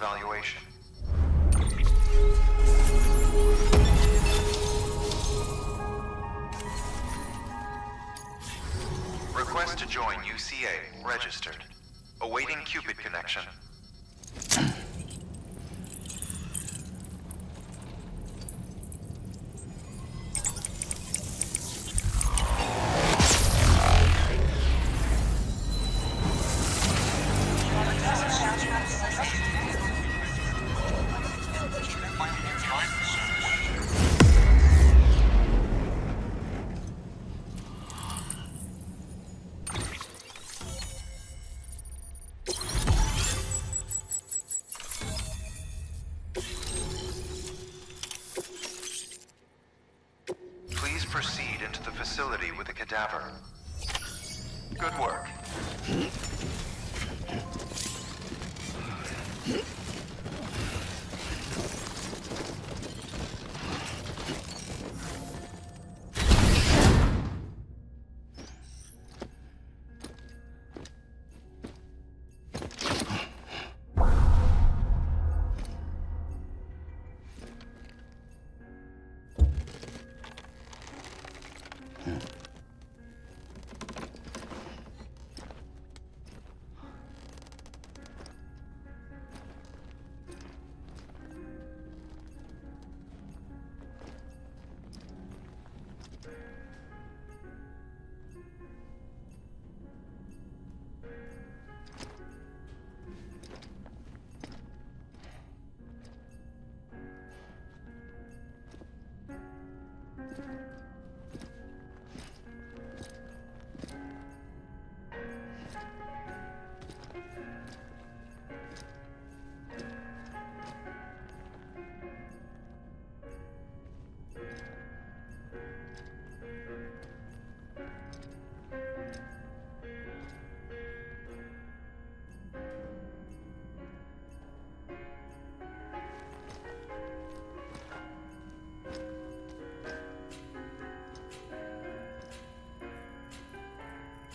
evaluation. Request to join UCA. Registered. Awaiting Cupid connection. Please proceed into the facility with the cadaver. Good work.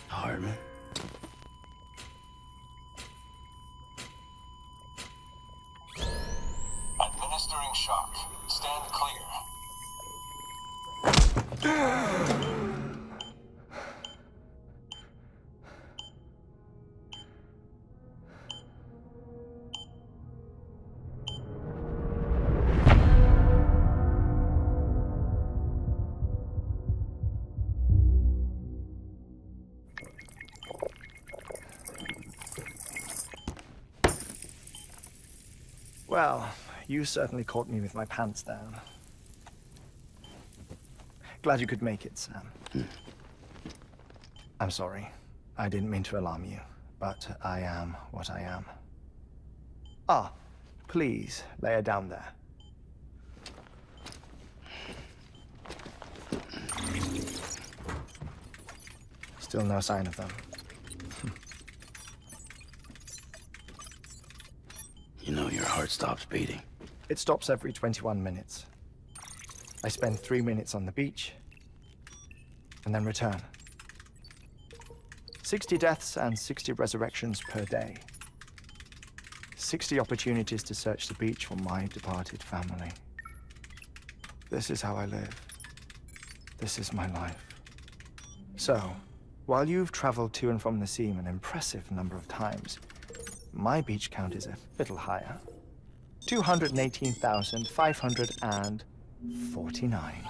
Hartman. Administering shock. Stand clear. Well, you certainly caught me with my pants down. Glad you could make it, Sam. I'm sorry. I didn't mean to alarm you, but I am what I am. Ah, please, lay her down there. Still no sign of them. You know your heart stops beating. It stops every 21 minutes. I spend 3 minutes on the beach, and then return. 60 deaths and 60 resurrections per day. 60 opportunities to search the beach for my departed family. This is how I live. This is my life. So, while you've traveled to and from the sea an impressive number of times, my beach count is a little higher. 218,549.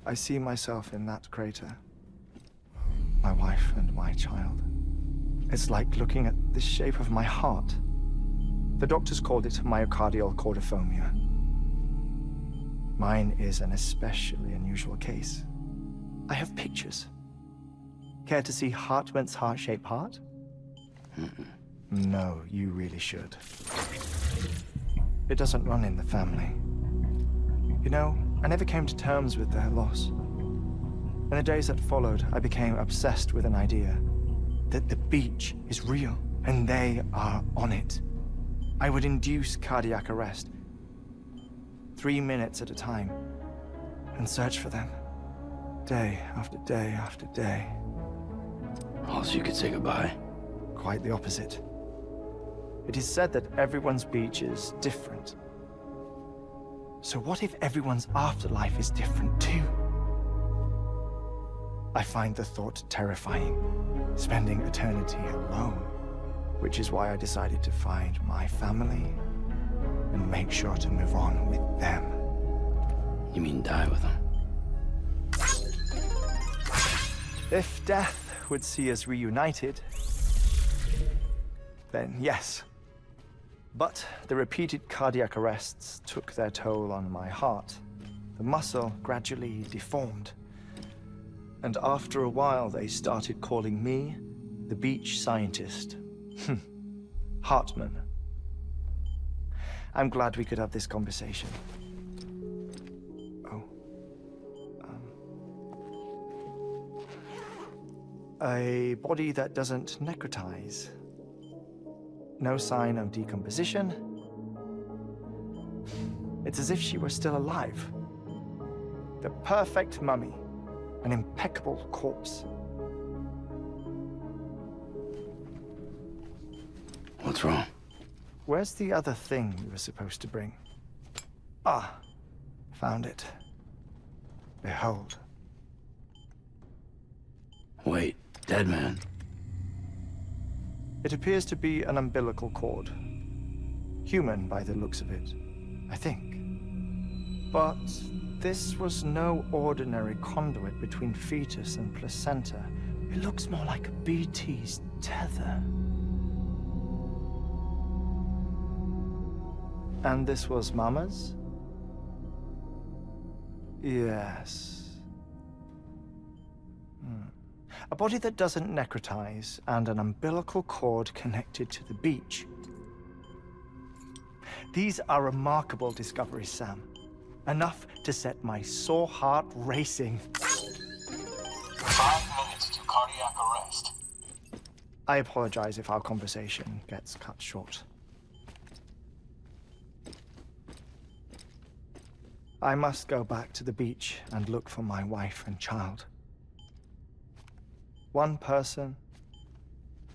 I see myself in that crater. My wife and my child. It's like looking at the shape of my heart. The doctors called it myocardial cordiformia. Mine is an especially unusual case. I have pictures. Care to see Hartman's heart-shaped heart? No, you really should. It doesn't run in the family. You know, I never came to terms with their loss. In the days that followed, I became obsessed with an idea that the beach is real, and they are on it. I would induce cardiac arrest, 3 minutes at a time, and search for them. Day after day after day. Also, you could say goodbye. Quite the opposite. It is said that everyone's beach is different. So what if everyone's afterlife is different too? I find the thought terrifying, spending eternity alone, which is why I decided to find my family and make sure to move on with them. You mean die with them? If death would see us reunited, then yes. But the repeated cardiac arrests took their toll on my heart. The muscle gradually deformed. And after a while, they started calling me the beach scientist. Hartman. I'm glad we could have this conversation. Oh. A body that doesn't necrotize. No sign of decomposition. It's as if she were still alive. The perfect mummy. An impeccable corpse. What's wrong? Where's the other thing we were supposed to bring? Ah, found it. Behold. Wait, dead man. It appears to be an umbilical cord. Human by the looks of it, I think. But this was no ordinary conduit between fetus and placenta. It looks more like a BT's tether. And this was Mama's? Yes. A body that doesn't necrotize and an umbilical cord connected to the beach. These are remarkable discoveries, Sam. Enough to set my sore heart racing. 5 minutes to cardiac arrest. I apologize if our conversation gets cut short. I must go back to the beach and look for my wife and child. One person,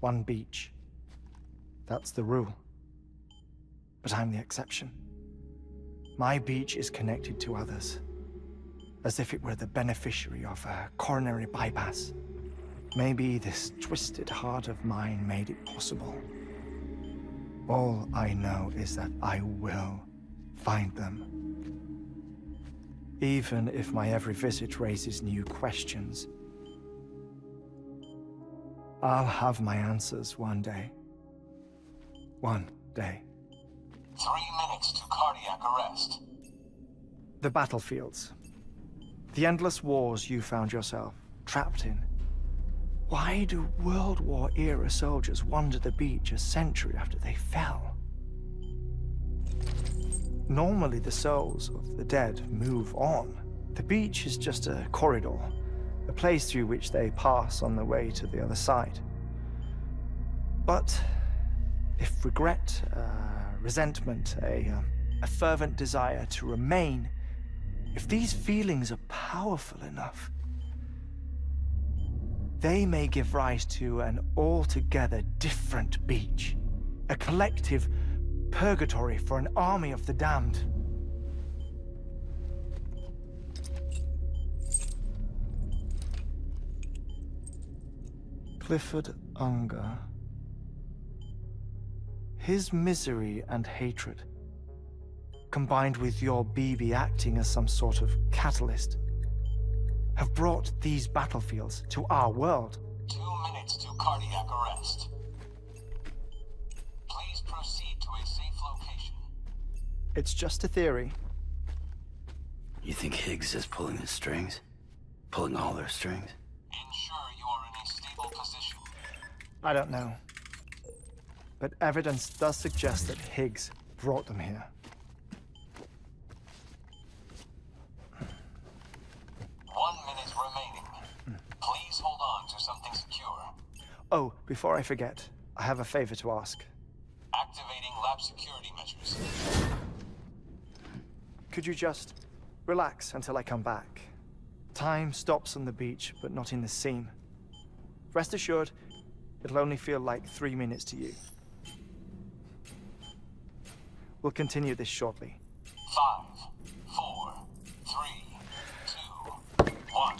one beach. That's the rule. But I'm the exception. My beach is connected to others, as if it were the beneficiary of a coronary bypass. Maybe this twisted heart of mine made it possible. All I know is that I will find them. Even if my every visit raises new questions. I'll have my answers one day. One day. 3 minutes to cardiac arrest. The battlefields. The endless wars you found yourself trapped in. Why do World War-era soldiers wander the beach a century after they fell? Normally the souls of the dead move on. The beach is just a corridor, a place through which they pass on the way to the other side. But if regret, resentment, a fervent desire to remain, if these feelings are powerful enough, they may give rise to an altogether different beach, a collective purgatory for an army of the damned. Clifford Unger. His misery and hatred, combined with your BB acting as some sort of catalyst, have brought these battlefields to our world. 2 minutes to cardiac arrest. Please proceed to a safe location. It's just a theory. You think Higgs is pulling the strings? Pulling all their strings? Ensure you are in a stable position. I don't know. But evidence does suggest that Higgs brought them here. 1 minute remaining. Please hold on to something secure. Oh, before I forget, I have a favor to ask. Activating lab security measures. Could you just Relax until I come back. Time stops on the beach, but not in the scene. Rest assured, it'll only feel like 3 minutes to you. We'll continue this shortly. 5, 4, 3, 2, 1.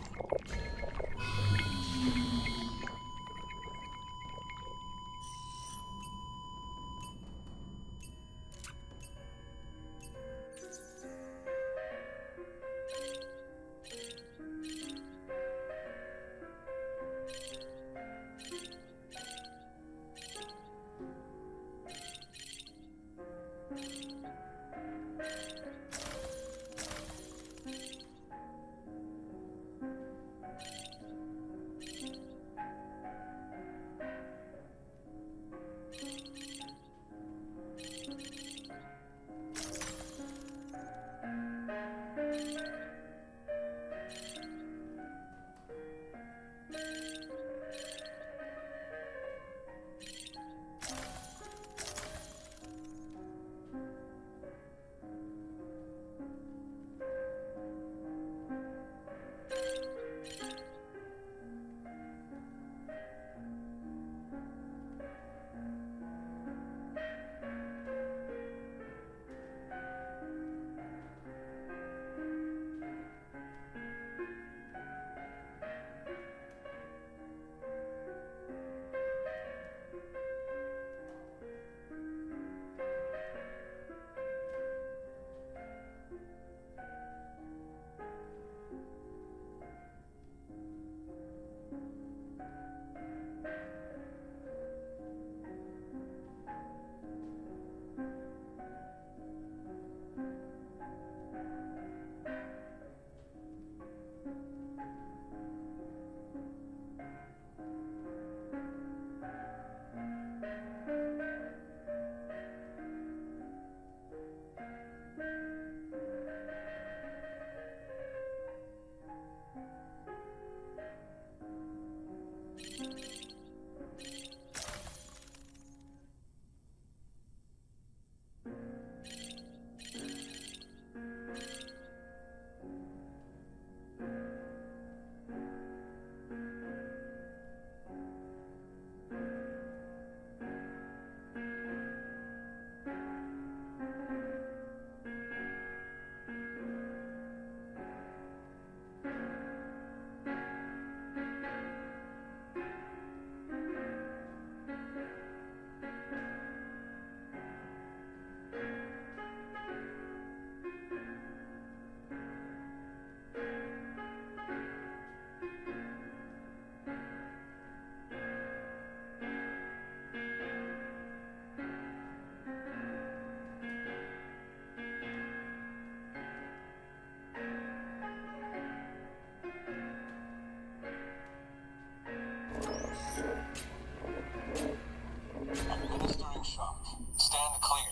Administering shock. Stand clear.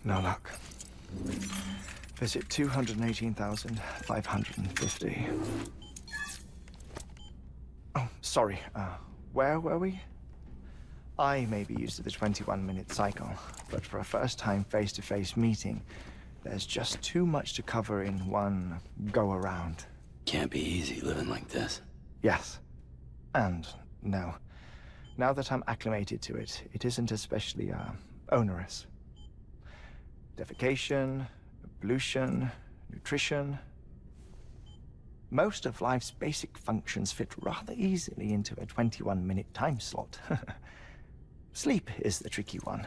No luck. Visit 218,550. Oh, sorry. Where were we? I may be used to the 21-minute cycle, but for a first-time face-to-face meeting, there's just too much to cover in one go-around. Can't be easy living like this. Yes. And no. Now that I'm acclimated to it, it isn't especially, onerous. Defecation, pollution, nutrition. Most of life's basic functions fit rather easily into a 21-minute time slot. Sleep is the tricky one.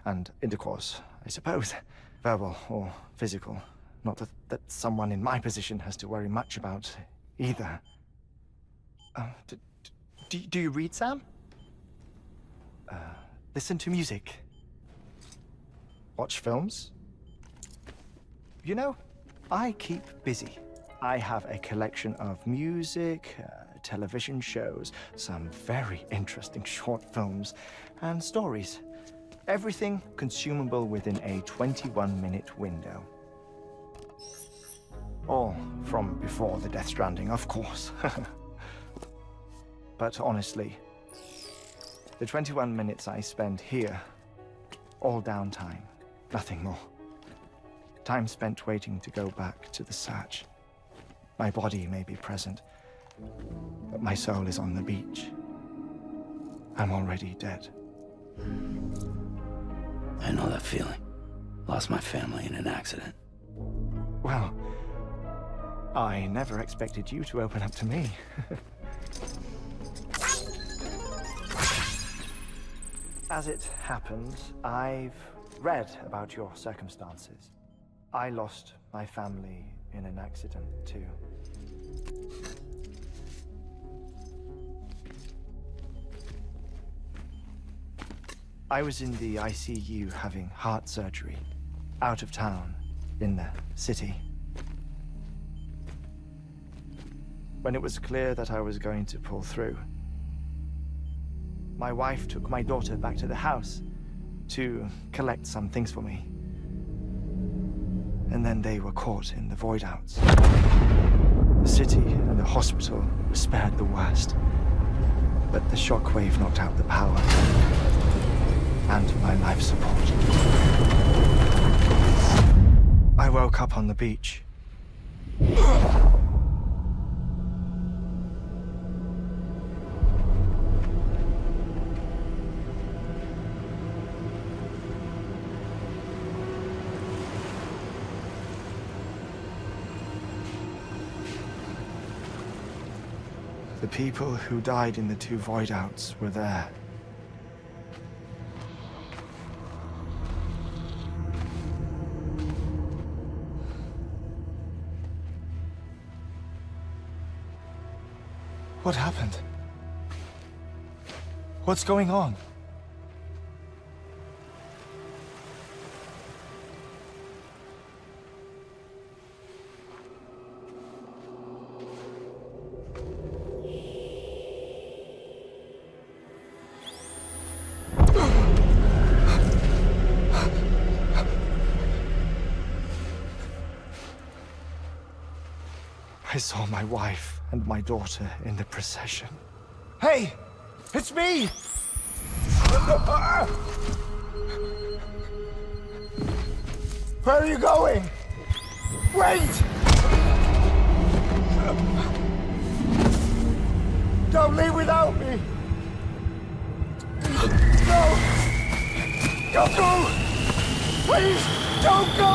And intercourse, I suppose. Verbal or physical. Not that someone in my position has to worry much about either. Do you read, Sam? Listen to music. Watch films? You know, I keep busy. I have a collection of music, television shows, some very interesting short films, and stories. Everything consumable within a 21-minute window. All from before the Death Stranding, of course. But honestly, The 21 minutes I spend here, all downtime, nothing more. Time spent waiting to go back to the search. My body may be present, but my soul is on the beach. I'm already dead. I know that feeling. Lost my family in an accident. Well, I never expected you to open up to me. As it happens, I've read about your circumstances. I lost my family in an accident, too. I was in the ICU having heart surgery, out of town, in the city. When it was clear that I was going to pull through, my wife took my daughter back to the house to collect some things for me. And then they were caught in the void outs. The city and the hospital were spared the worst, but the shockwave knocked out the power and my life support. I woke up on the beach. The people who died in the two void outs were there. What happened? What's going on? I saw my wife and my daughter in the procession. Hey! It's me! Where are you going? Wait! Don't leave without me! No! Don't go! Please, don't go!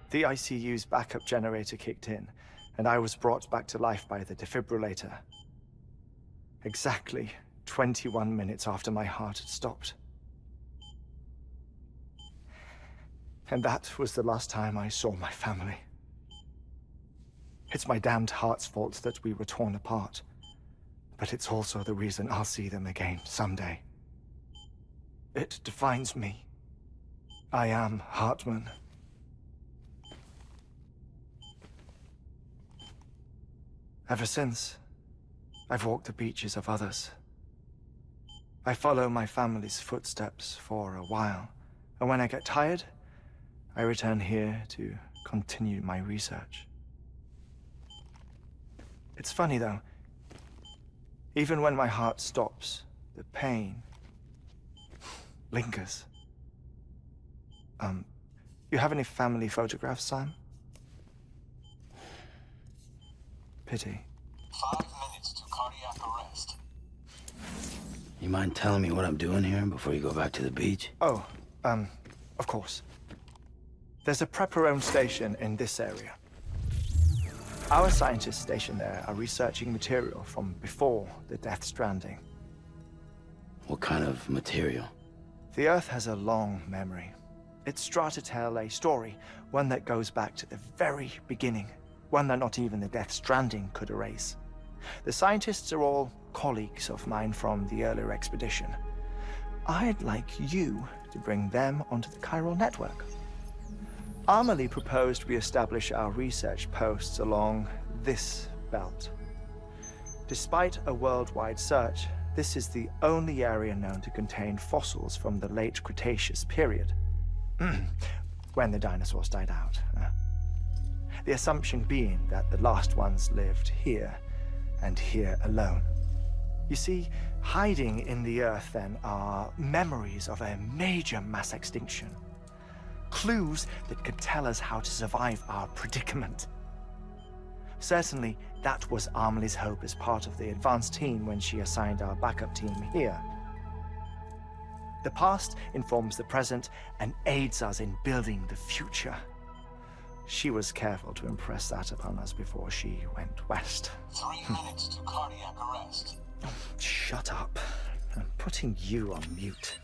The ICU's backup generator kicked in, and I was brought back to life by the defibrillator. Exactly 21 minutes after my heart had stopped. And that was the last time I saw my family. It's my damned heart's fault that we were torn apart, but it's also the reason I'll see them again someday. It defines me. I am Hartman. Ever since, I've walked the beaches of others. I follow my family's footsteps for a while, and when I get tired, I return here to continue my research. It's funny though, even when my heart stops, the pain lingers. You have any family photographs, Sam? Pity. 5 minutes to cardiac arrest. You mind telling me what I'm doing here before you go back to the beach? Oh, of course. There's a Prepper-owned station in this area. Our scientists stationed there are researching material from before the Death Stranding. What kind of material? The Earth has a long memory. It's trying to tell a story, one that goes back to the very beginning. One that not even the Death Stranding could erase. The scientists are all colleagues of mine from the earlier expedition. I'd like you to bring them onto the chiral network. Amelie proposed we establish our research posts along this belt. Despite a worldwide search, this is the only area known to contain fossils from the late Cretaceous period, when the dinosaurs died out. The assumption being that the last ones lived here, and here alone. You see, hiding in the Earth then are memories of a major mass extinction. Clues that could tell us how to survive our predicament. Certainly, that was Amelie's hope as part of the advanced team when she assigned our backup team here. The past informs the present and aids us in building the future. She was careful to impress that upon us before she went west. 3 minutes to cardiac arrest. Shut up. I'm putting you on mute.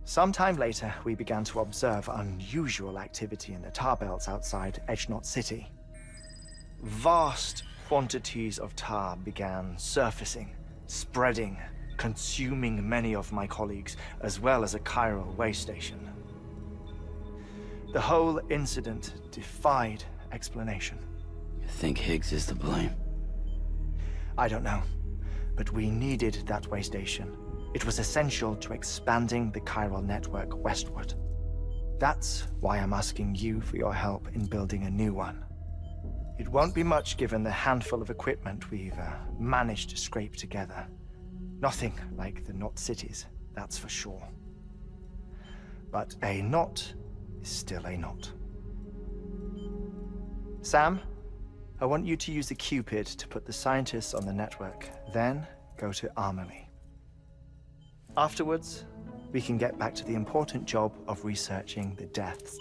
Sometime later, we began to observe unusual activity in the tar belts outside Edgenot City. Vast quantities of tar began surfacing, spreading, consuming many of my colleagues, as well as a chiral way station. The whole incident defied explanation. You think Higgs is to blame? I don't know, but we needed that way station. It was essential to expanding the chiral network westward. That's why I'm asking you for your help in building a new one. It won't be much given the handful of equipment we've managed to scrape together. Nothing like the Knot cities, that's for sure. But a knot is still a knot. Sam, I want you to use the Cupid to put the scientists on the network, then go to Amelie. Afterwards, we can get back to the important job of researching the deaths.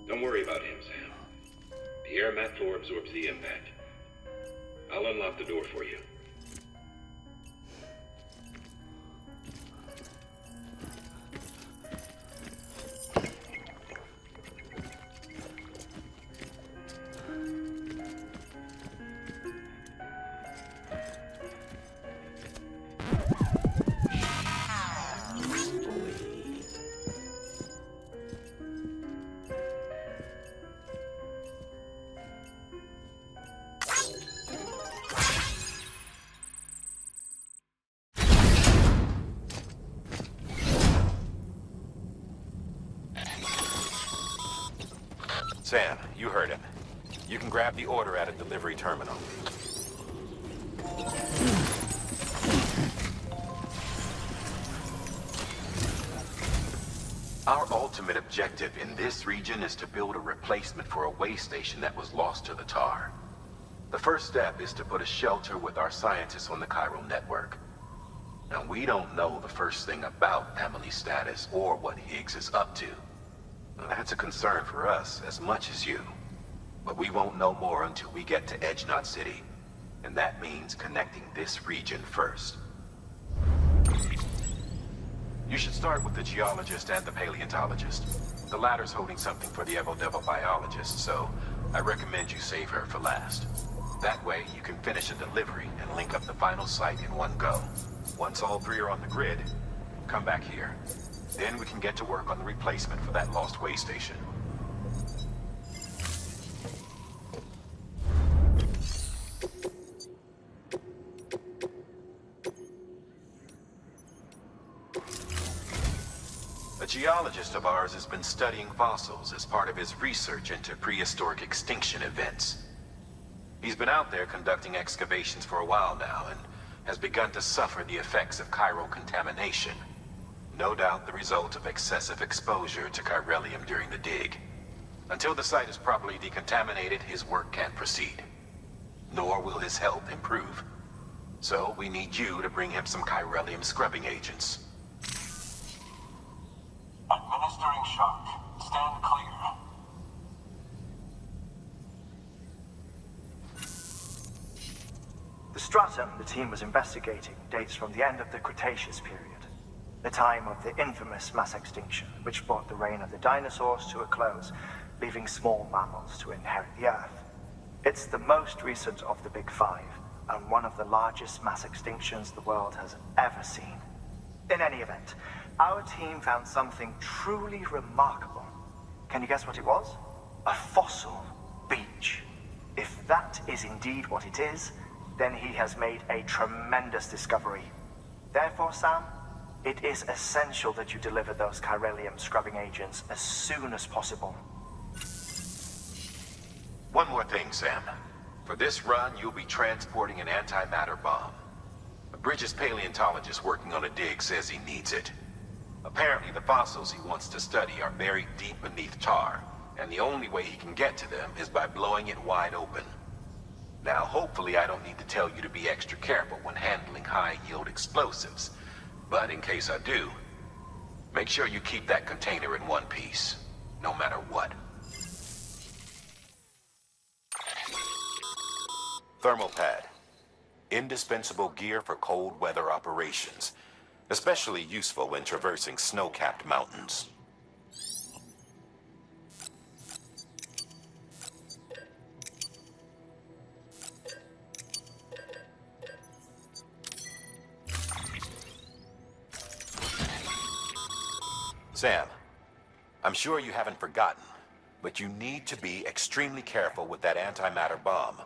Don't worry about him, Sam. The air mat floor absorbs the impact. I'll unlock the door for you. Sam, you heard him. You can grab the order at a delivery terminal. Our ultimate objective in this region is to build a replacement for a way station that was lost to the tar. The first step is to put a shelter with our scientists on the chiral network. Now, we don't know the first thing about Amelie's status or what Higgs is up to. That's a concern for us as much as you. But we won't know more until we get to Edgenot City. And that means connecting this region first. You should start with the geologist and the paleontologist. The latter's holding something for the Evo-Devo biologist, so I recommend you save her for last. That way, you can finish a delivery and link up the final site in one go. Once all three are on the grid, come back here. Then we can get to work on the replacement for that lost way station. A geologist of ours has been studying fossils as part of his research into prehistoric extinction events. He's been out there conducting excavations for a while now and has begun to suffer the effects of chiral contamination. No doubt the result of excessive exposure to chiralium during the dig. Until the site is properly decontaminated, his work can't proceed. Nor will his health improve. So we need you to bring him some chiralium scrubbing agents. Administering shock. Stand clear. The stratum the team was investigating dates from the end of the Cretaceous period. The time of the infamous mass extinction, which brought the reign of the dinosaurs to a close, leaving small mammals to inherit the Earth. It's the most recent of the Big Five, and one of the largest mass extinctions the world has ever seen. In any event, our team found something truly remarkable. Can you guess what it was? A fossil beach. If that is indeed what it is, then he has made a tremendous discovery. Therefore, Sam, it is essential that you deliver those chiralium scrubbing agents as soon as possible. One more thing, Sam. For this run, you'll be transporting an antimatter bomb. A British paleontologist working on a dig says he needs it. Apparently, the fossils he wants to study are buried deep beneath tar, and the only way he can get to them is by blowing it wide open. Now, hopefully I don't need to tell you to be extra careful when handling high-yield explosives. But in case I do, make sure you keep that container in one piece, no matter what. Thermal pad. Indispensable gear for cold weather operations, especially useful when traversing snow-capped mountains. Sam, I'm sure you haven't forgotten, but you need to be extremely careful with that antimatter bomb,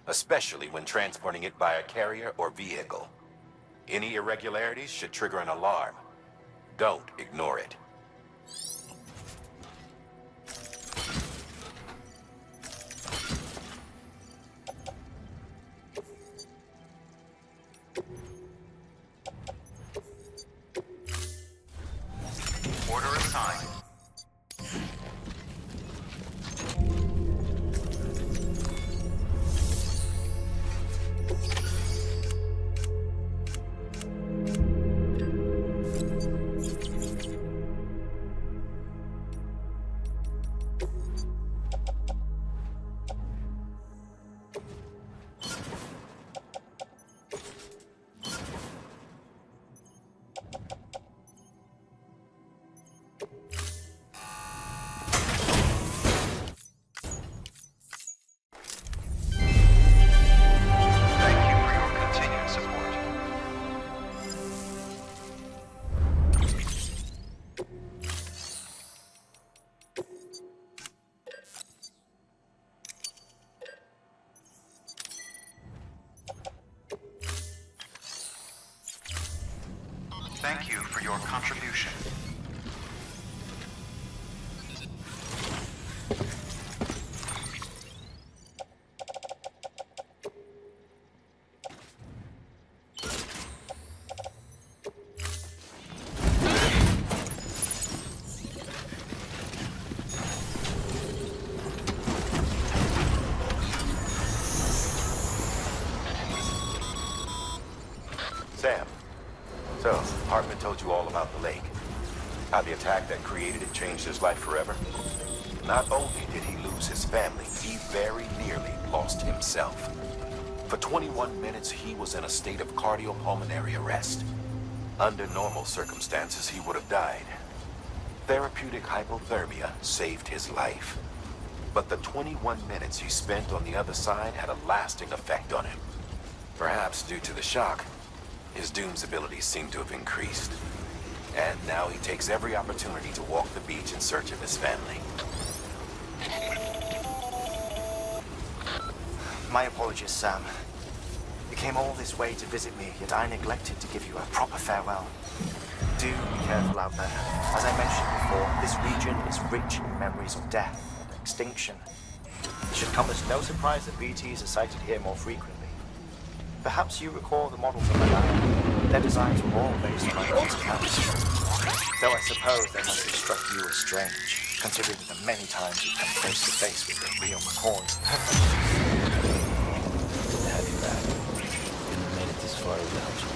especially when transporting it by a carrier or vehicle. Any irregularities should trigger an alarm. Don't ignore it. Order assigned. Thank you for your continued support. Thank you for your contribution. Sam, so Hartman told you all about the lake. How the attack that created it changed his life forever? Not only did he lose his family, he very nearly lost himself. For 21 minutes, he was in a state of cardiopulmonary arrest. Under normal circumstances, he would have died. Therapeutic hypothermia saved his life. But the 21 minutes he spent on the other side had a lasting effect on him. Perhaps due to the shock, his Doom's abilities seem to have increased. And now he takes every opportunity to walk the beach in search of his family. My apologies, Sam. You came all this way to visit me, yet I neglected to give you a proper farewell. Do be careful out there. As I mentioned before, this region is rich in memories of death and extinction. It should come as no surprise that BTs are sighted here more frequently. Perhaps you recall the models on the land. Their designs were all based on my old accounts. Though I suppose they must have struck you as strange, considering the many times you've come face to face with the real McCoys. Good to have you back. Couldn't have made it this far without you.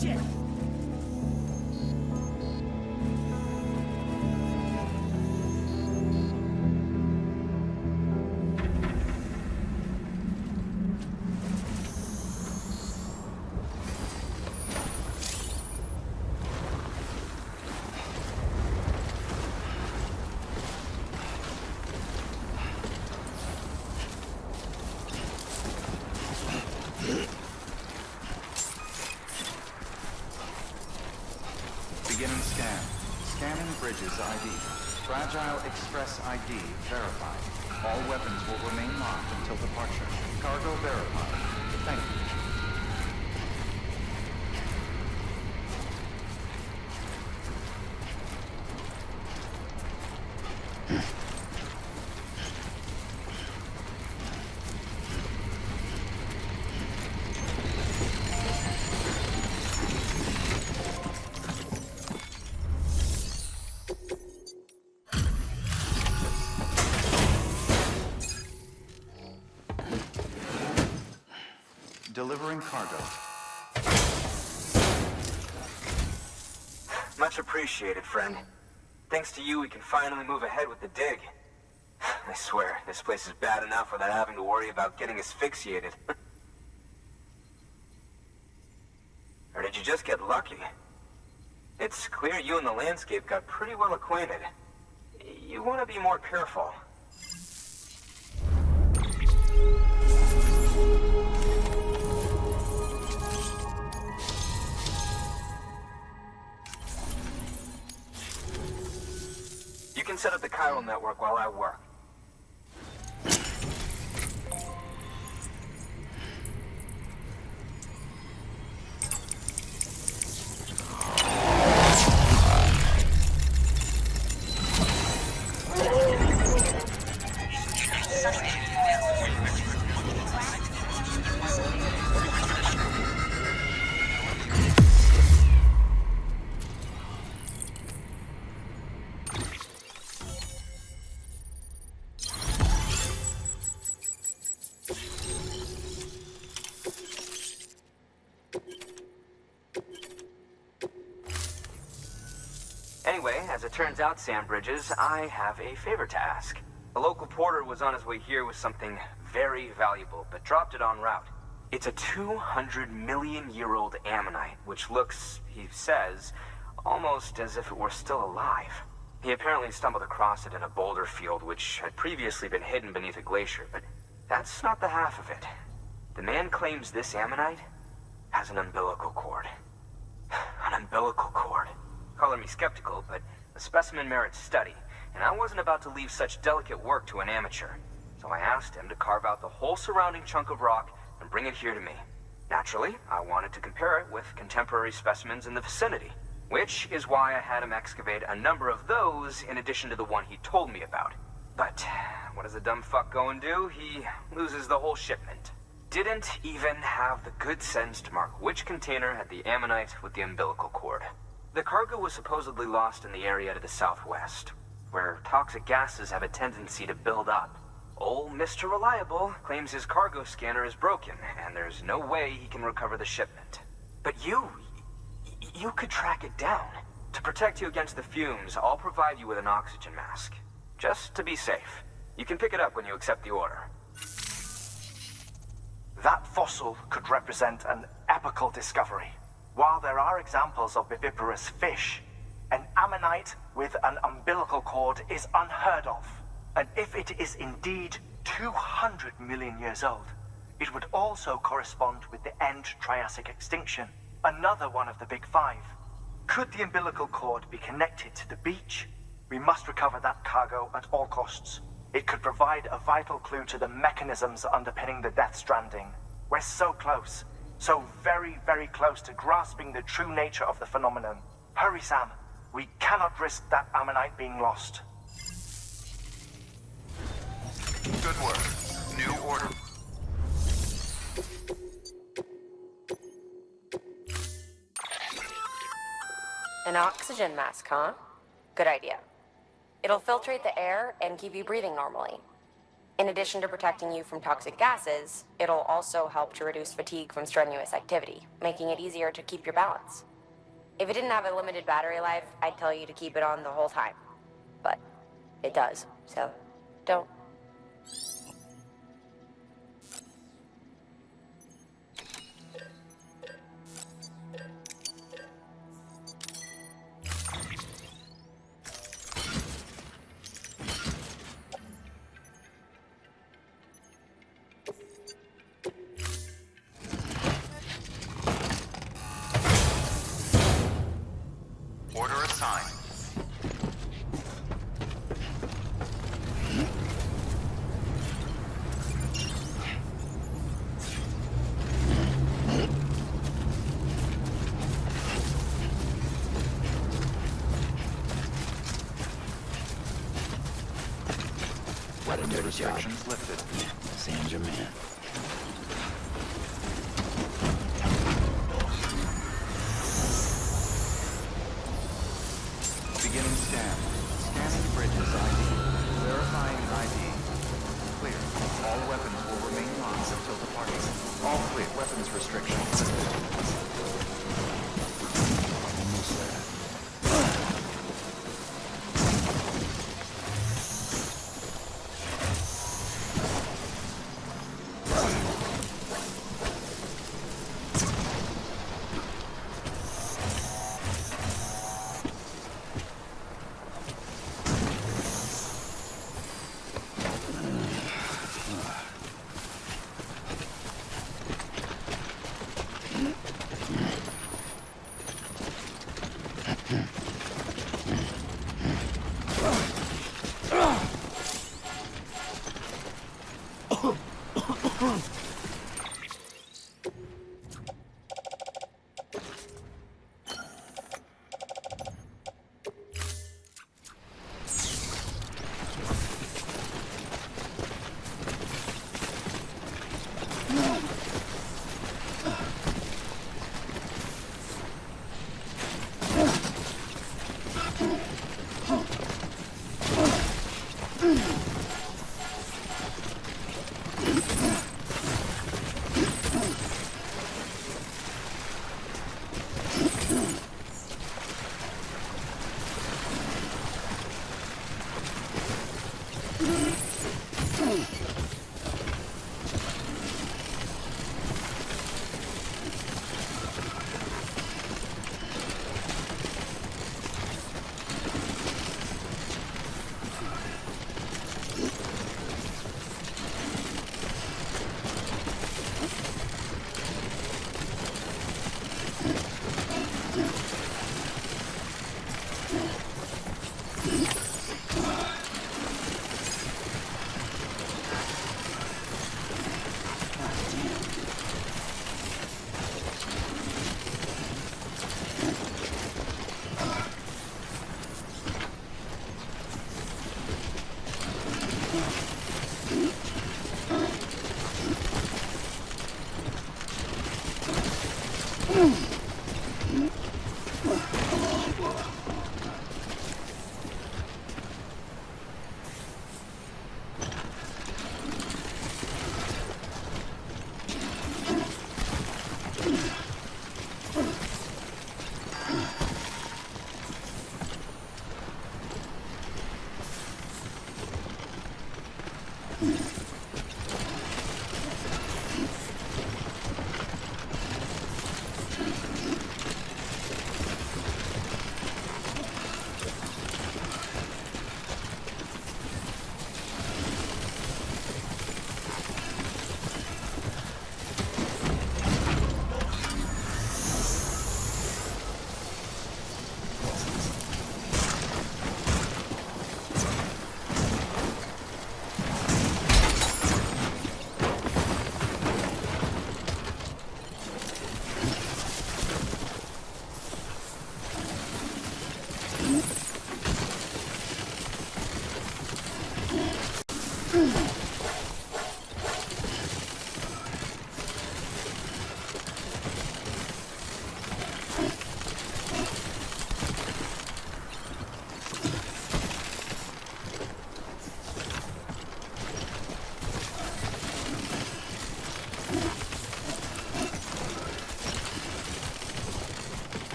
shit! Beginning scan. Scanning bridges ID. Fragile Express ID verified. All weapons will remain locked until departure. Cargo verified. Thank you. Delivering cargo. Much appreciated, friend. Thanks to you, we can finally move ahead with the dig. I swear, this place is bad enough without having to worry about getting asphyxiated. Or did you just get lucky? It's clear you and the landscape got pretty well acquainted. You want to be more careful. You can set up the chiral network while I work. Anyway, as it turns out, Sam Bridges, I have a favor to ask. A local porter was on his way here with something very valuable, but dropped it en route. It's a 200-million-year-old ammonite, which looks, he says, almost as if it were still alive. He apparently stumbled across it in a boulder field which had previously been hidden beneath a glacier, but that's not the half of it. The man claims this ammonite has an umbilical cord. An umbilical cord. Color me skeptical, but the specimen merits study, and I wasn't about to leave such delicate work to an amateur. So I asked him to carve out the whole surrounding chunk of rock and bring it here to me. Naturally, I wanted to compare it with contemporary specimens in the vicinity, which is why I had him excavate a number of those in addition to the one he told me about. But what does the dumb fuck go and do? He loses the whole shipment. Didn't even have the good sense to mark which container had the ammonite with the umbilical cord. The cargo was supposedly lost in the area to the southwest, where toxic gases have a tendency to build up. Old Mr. Reliable claims his cargo scanner is broken, and there's no way he can recover the shipment. But you could track it down. To protect you against the fumes, I'll provide you with an oxygen mask. Just to be safe. You can pick it up when you accept the order. That fossil could represent an epical discovery. While there are examples of viviparous fish, an ammonite with an umbilical cord is unheard of. And if it is indeed 200 million years old, it would also correspond with the end Triassic extinction, another one of the big five. Could the umbilical cord be connected to the beach? We must recover that cargo at all costs. It could provide a vital clue to the mechanisms underpinning the Death Stranding. We're so close. So very, very close to grasping the true nature of the phenomenon. Hurry, Sam. We cannot risk that ammonite being lost. Good work. New order. An oxygen mask, huh? Good idea. It'll filtrate the air and keep you breathing normally. In addition to protecting you from toxic gases, it'll also help to reduce fatigue from strenuous activity, making it easier to keep your balance. If it didn't have a limited battery life, I'd tell you to keep it on the whole time. But it does, so don't. Order assigned. What a dirty job. Restrictions lifted. Sam's your man. Beginning scan. Scanning bridges ID. Verifying ID. Clear. All weapons will remain locked until departure. All clear. Weapons restrictions lifted. Almost there.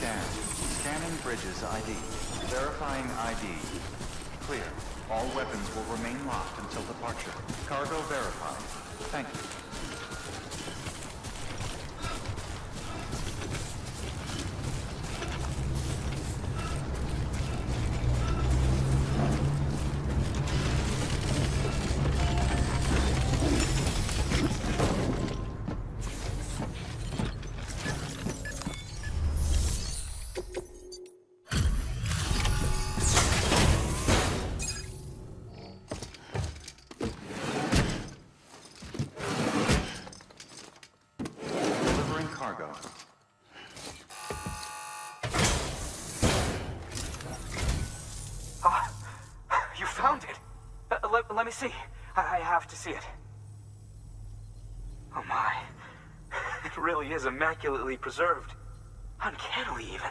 Scan. Scanning bridges ID. Verifying ID. Clear. All weapons will remain locked until departure. Cargo verified. Thank you. Cargo. You found it. Let me see. I have to see it. Oh my. It really is immaculately preserved. Uncannily even.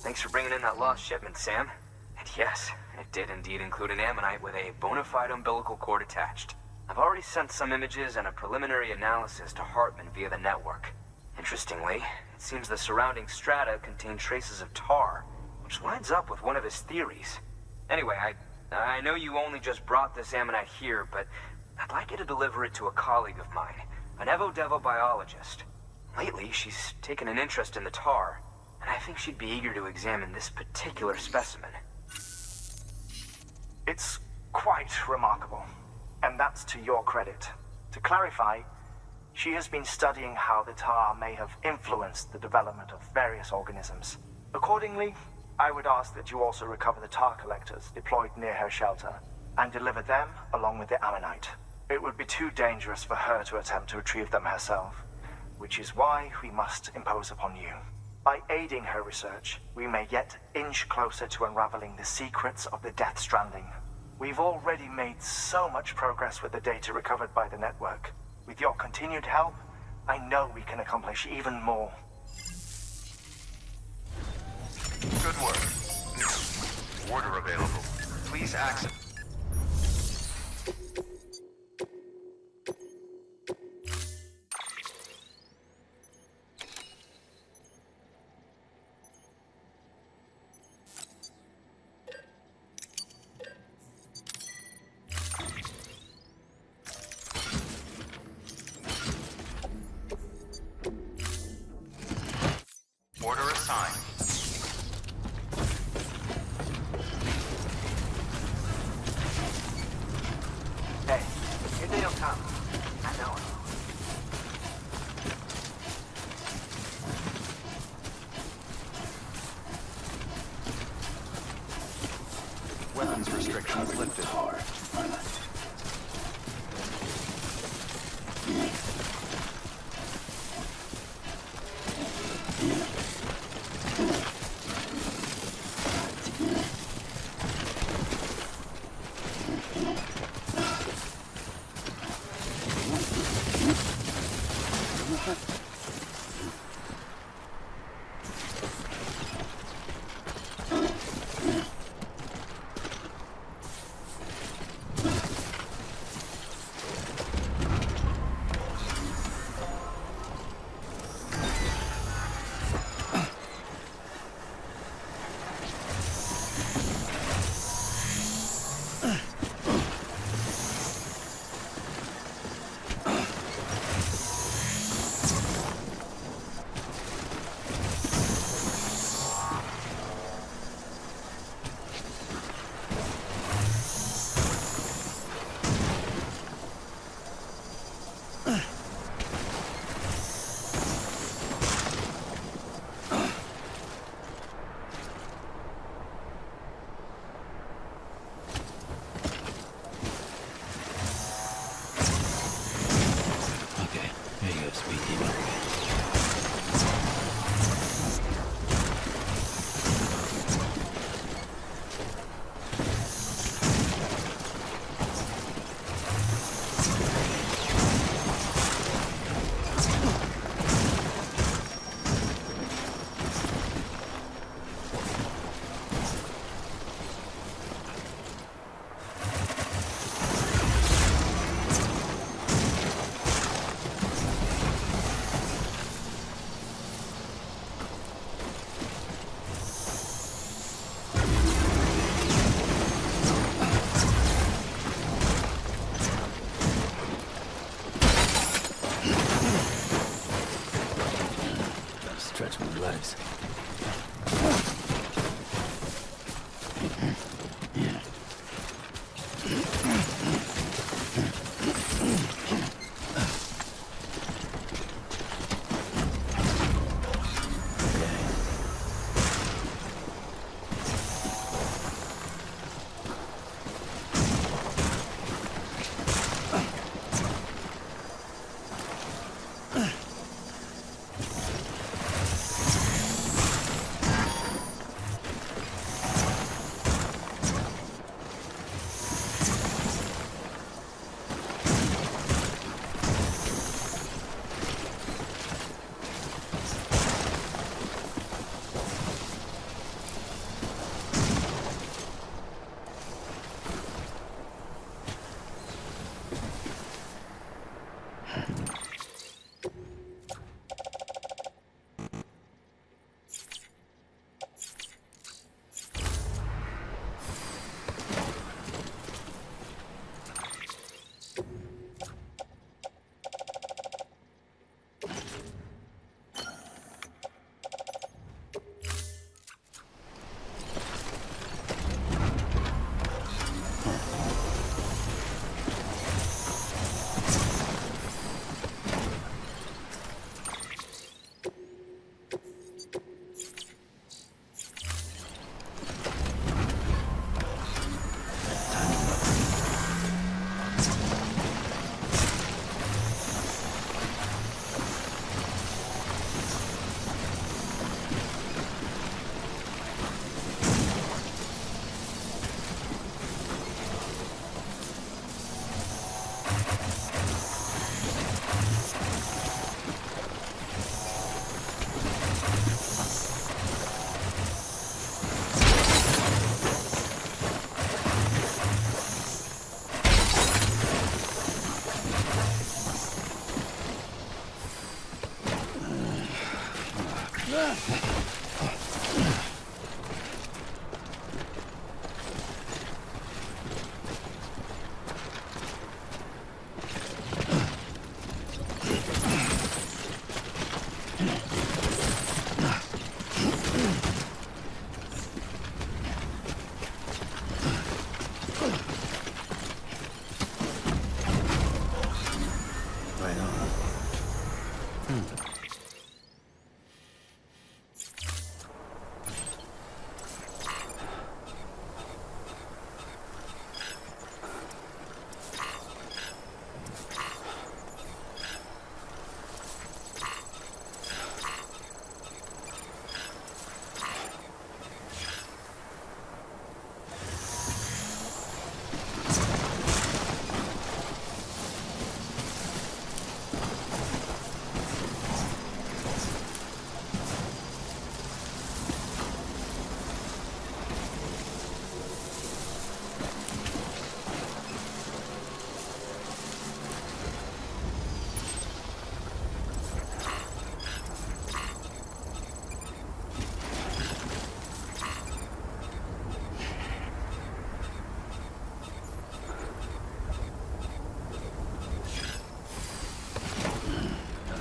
Thanks for bringing in that lost shipment, Sam. And yes, it did indeed include an ammonite with a bona fide umbilical cord attached. I've already sent some images and a preliminary analysis to Hartman via the network. Interestingly, it seems the surrounding strata contain traces of tar, which lines up with one of his theories. Anyway, I know you only just brought this ammonite here, but I'd like you to deliver it to a colleague of mine, an Evo-Devo biologist. Lately, she's taken an interest in the tar, and I think she'd be eager to examine this particular specimen. It's quite remarkable, and that's to your credit. To clarify, she has been studying how the tar may have influenced the development of various organisms. Accordingly, I would ask that you also recover the tar collectors deployed near her shelter, and deliver them along with the ammonite. It would be too dangerous for her to attempt to retrieve them herself, which is why we must impose upon you. By aiding her research, we may yet inch closer to unraveling the secrets of the Death Stranding. We've already made so much progress with the data recovered by the network. With your continued help, I know we can accomplish even more. Good work. Order available. Please access. Order assigned. Hey, here they don't come. I know it. Weapons restrictions lifted.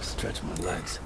Stretch my legs.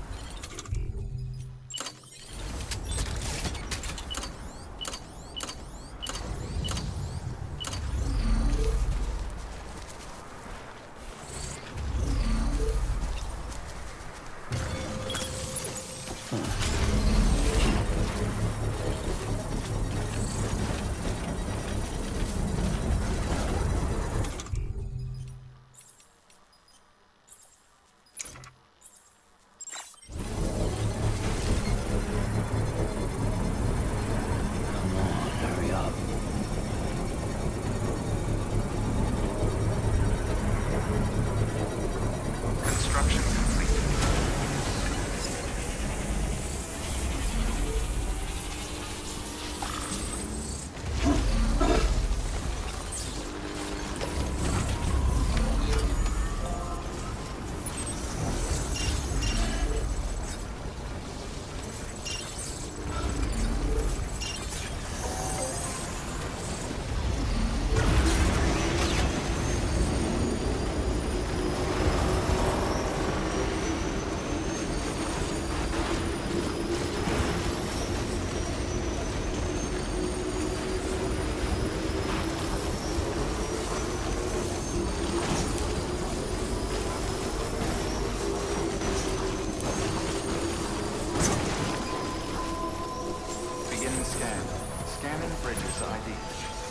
Bridges ID.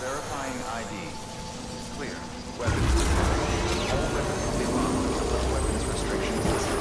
Verifying ID. Clear. Weapons detected. All weapons will be locked until those weapons restrictions disappear.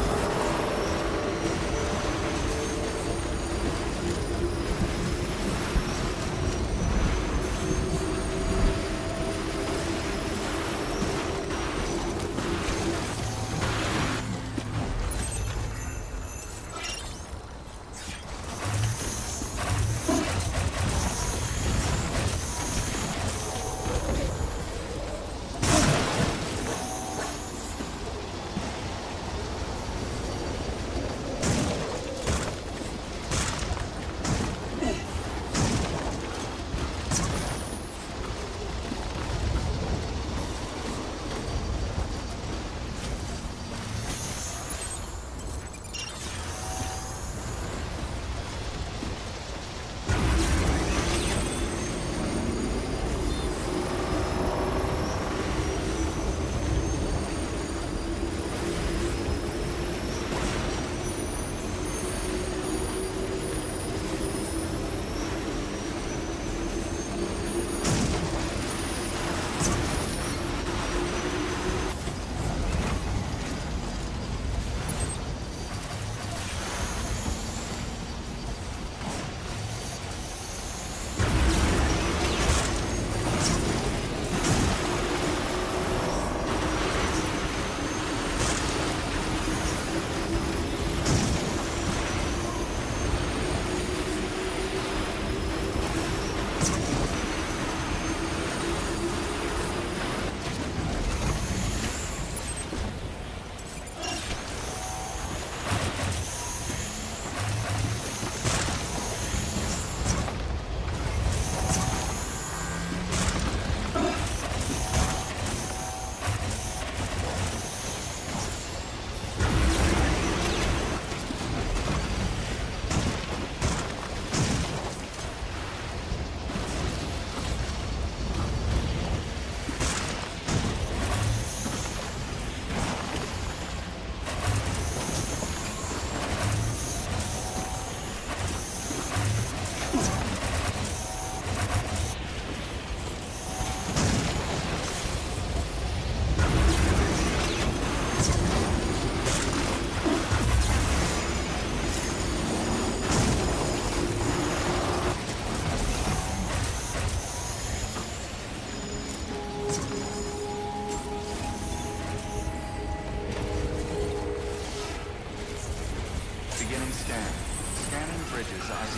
Beginning scan. Scanning Bridges ID.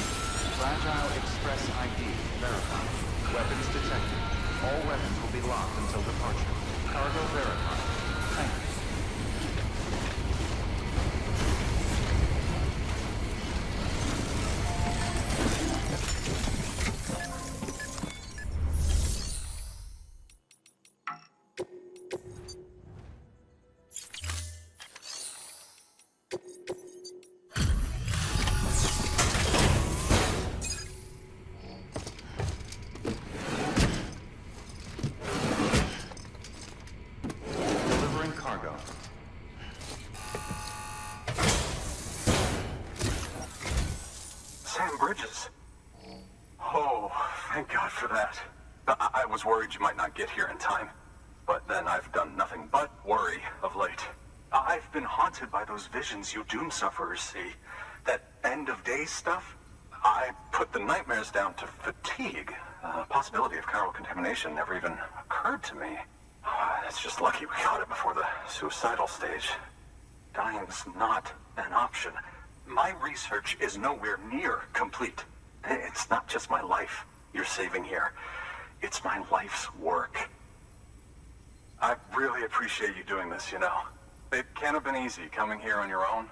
Fragile Express ID verified. Weapons detected. All weapons will be locked until departure. Cargo verified. Thank you. Sam Bridges. Oh, thank God for that. I was worried you might not get here in time. But then I've done nothing but worry of late. I've been haunted by those visions you doom sufferers see. That end of days stuff. I put the nightmares down to fatigue. Possibility of chiral contamination never even occurred to me. It's just lucky we caught it before the suicidal stage. Dying's not an option. My research is nowhere near complete. It's not just my life you're saving here. It's my life's work. I really appreciate you doing this, you know. It can't have been easy coming here on your own.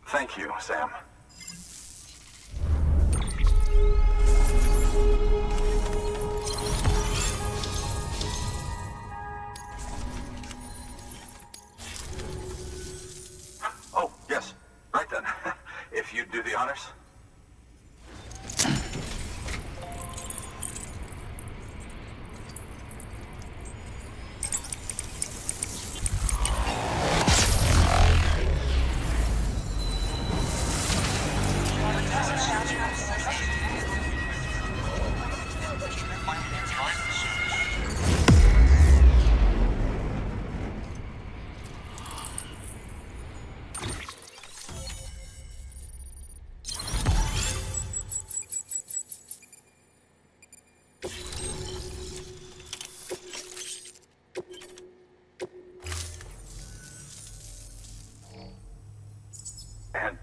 Thank you, Sam. Oh, yes. Right then. If you'd do the honors.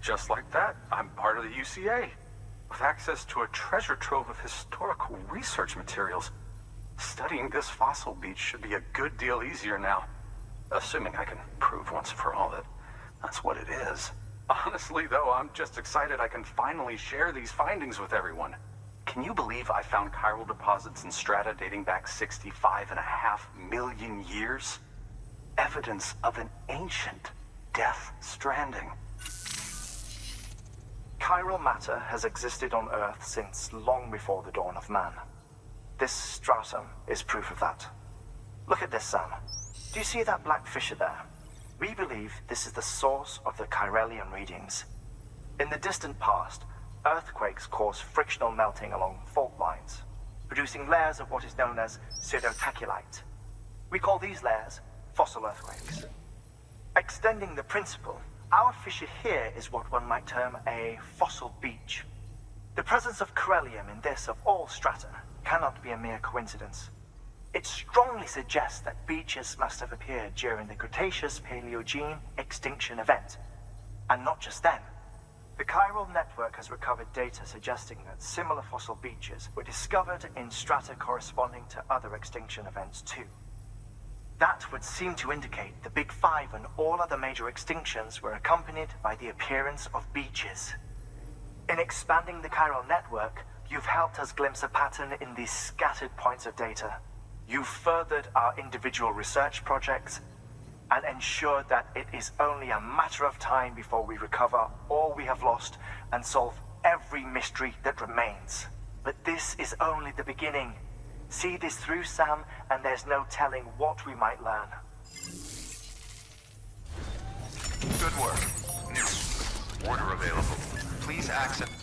just like that, I'm part of the UCA, with access to a treasure trove of historical research materials. Studying this fossil beach should be a good deal easier now, assuming I can prove once and for all that that's what it is. Honestly, though, I'm just excited I can finally share these findings with everyone. Can you believe I found chiral deposits in strata dating back 65.5 million years? Evidence of an ancient Death Stranding. Chiral matter has existed on Earth since long before the dawn of man. This stratum is proof of that. Look at this, Sam. Do you see that black fissure there? We believe this is the source of the chiralium readings. In the distant past, earthquakes cause frictional melting along fault lines, producing layers of what is known as pseudotaculite. We call these layers fossil earthquakes. Extending the principle, our fissure here is what one might term a fossil beach. The presence of chiralium in this of all strata cannot be a mere coincidence. It strongly suggests that beaches must have appeared during the Cretaceous-Paleogene extinction event. And not just then. The chiral network has recovered data suggesting that similar fossil beaches were discovered in strata corresponding to other extinction events too. That would seem to indicate the Big Five and all other major extinctions were accompanied by the appearance of beaches. In expanding the chiral network, you've helped us glimpse a pattern in these scattered points of data. You've furthered our individual research projects and ensured that it is only a matter of time before we recover all we have lost and solve every mystery that remains. But this is only the beginning. See this through, Sam, and there's no telling what we might learn. Good work. New. Order available. Please access...